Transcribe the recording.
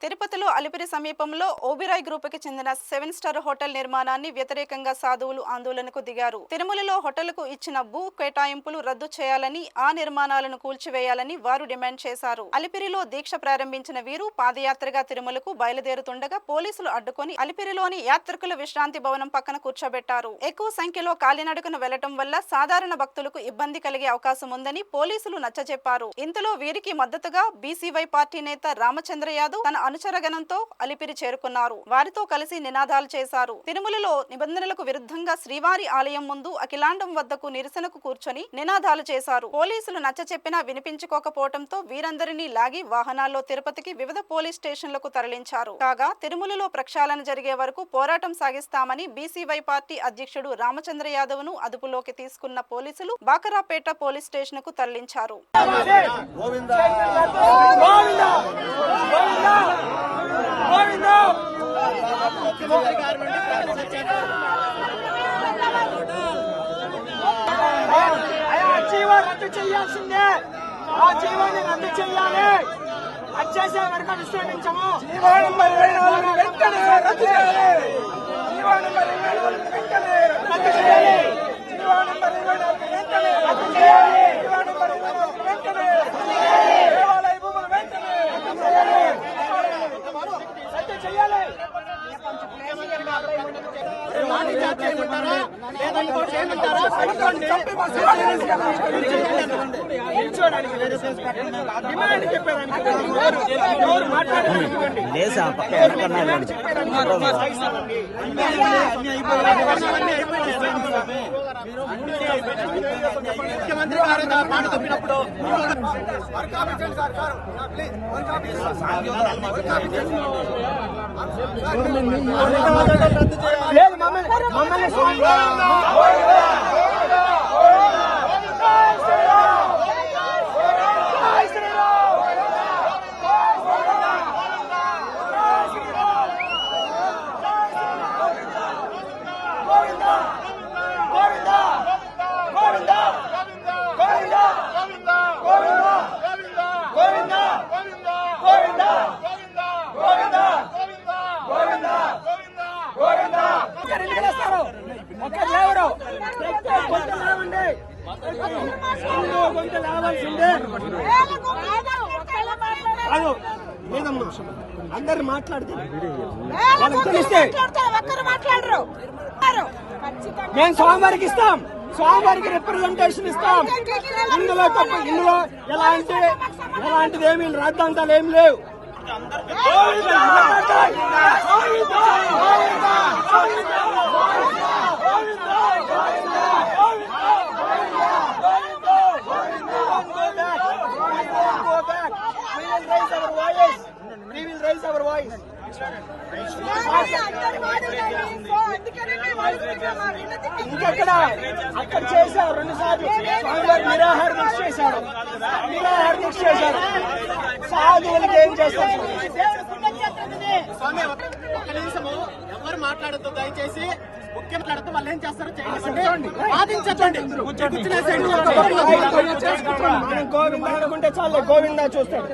తిరుపతిలో అలిపిరి సమీపంలో ఓబెరాయ్ గ్రూపుకి చెందిన 7 స్టార్ హోటల్ నిర్మాణాన్ని వ్యతిరేకంగా సాధువులు ఆందోళనకు దిగారు. తిరుమలలో హోటల్కు ఇచ్చిన భూ కేటాయింపులు రద్దు చేయాలని, ఆ నిర్మాణాలను కూల్చివేయాలని వారు డిమాండ్ చేశారు. అలిపిరిలో దీక్ష ప్రారంభించిన వీరు పాదయాత్రగా తిరుమలకు బయలుదేరుతుండగా పోలీసులు అడ్డుకొని అలిపిరిలోని యాత్రికుల విశ్రాంతి భవనం పక్కన కూర్చోబెట్టారు. ఎక్కువ సంఖ్యలో కాలినడకన వెళ్లటం వల్ల సాధారణ భక్తులకు ఇబ్బంది కలిగే అవకాశం ఉందని పోలీసులు నచ్చజెప్పారు. ఇంతలో వీరికి మద్దతుగా బీసీవై పార్టీ నేత రామచంద్ర యాదవ్ తన అనుచరగణంతో అలిపిరి చేరుకున్నారు. వారితో కలిసి నినాదాలు చేశారు. తిరుమలలో నిబంధనలకు విరుద్ధంగా శ్రీవారి ఆలయం ముందు అఖిలాండం వద్దకు నిరసనకు కూర్చొని నినాదాలు చేశారు. పోలీసులు నచ్చచెప్పినా వినిపించుకోకపోవడంతో వీరందరినీ లాగి వాహనాల్లో తిరుపతికి వివిధ పోలీస్ స్టేషన్లకు తరలించారు. కాగా తిరుమలలో ప్రక్షాళన జరిగే వరకు పోరాటం సాగిస్తామని బీసీవై పార్టీ అధ్యక్షుడు రామచంద్ర యాదవ్ ను అదుపులోకి తీసుకున్న పోలీసులు బాకరాపేట పోలీస్ స్టేషన్ కు తరలించారు. రద్దు చేయాల్సిందే, ఆ జీవాన్ని రద్దు చేయాలి. వచ్చేసే వరకు విశ్రమించము. జీవో నంబర్ 24 వెంటనే రద్దు చేయాలి. జీవో నంబర్ 24 వెంటనే రద్దు చేయాలి. జీవో నంబర్ 24 వెంటనే రద్దు చేయాలి. జీవో నంబర్ 24 వెంటనే రద్దు చేయాలి. దేవాలయ భూములు వెంటనే రద్దు చేయాలి. రద్దు చేయాలి. ముఖ్యమంత్రి గారు మాట తప్పినప్పుడు అందరు మాట్లాడుతున్నారు. మేము స్వామివారికి ఇస్తాం, స్వామివారికి రిప్రజెంటేషన్ ఇస్తాం. ఇందులో తప్ప ఇందులో ఎలాంటిది ఏమీ రాద్ధాంతాలు ఏమి లేవు. ఇంకెక్కడ అక్కడ చేశారు, 2 సార్లు స్వామివారి నిరాహార దీక్ష చేశారు. సాధువులకి ఏం చేస్తారు? స్వామి ఒక్క నిమిషము ఎవరు మాట్లాడద్దు దయచేసి. ముఖ్యం మాట్లాడుతూ వాళ్ళు ఏం చేస్తారో చేయండి. గోవిందా అనుకుంటే చాలే, గోవిందా చూస్తాడు.